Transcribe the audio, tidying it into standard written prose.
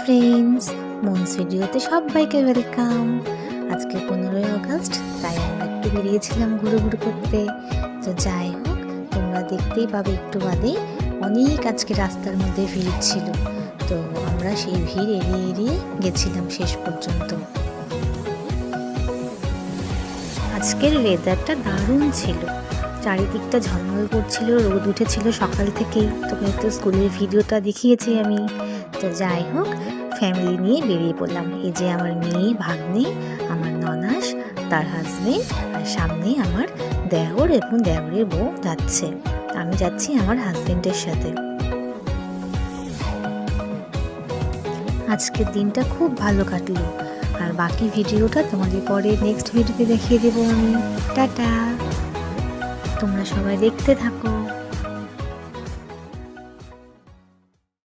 Friends, মনস ভিডিওতে সবাইকে welcome. আজকে 15ই আগস্ট, তাই আমরা একটু বেরিয়েছিলাম ঘুরু করতে। তো যাই হোক, তোমরা দেখতেই পাবে একটু বাদে অনেক আজকে রাস্তার মধ্যে ভিড় ছিল। তো আমরা সেই ভিড় এড়িয়ে এড়িয়ে গেছিলাম শেষ পর্যন্ত। আজকের ওয়েদারটা দারুণ ছিল, চারিদিকটা ঝলমল করছিল, রোদ উঠেছিল সকাল থেকেই। তোমরা তো স্কুলের ভিডিওটা দেখিয়েছি আমি। তো যাই হোক, ফ্যামিলি নিয়ে বেরিয়ে পড়লাম। এই যে আমার মেয়ে, ভাগ্নে, আমার ননাস, তার হাজবেন্ড, আর সামনে আমার দেওর এবং দেওরের বউ যাচ্ছে। আমি যাচ্ছি আমার হাজবেন্ডের সাথে। আজকের দিনটা খুব ভালো কাটলো, আর বাকি ভিডিওটা তোমাদের পরে নেক্সট ভিডিওতে দেখিয়ে দেবো আমি। টাটা, তোমরা সবাই দেখতে থাকো।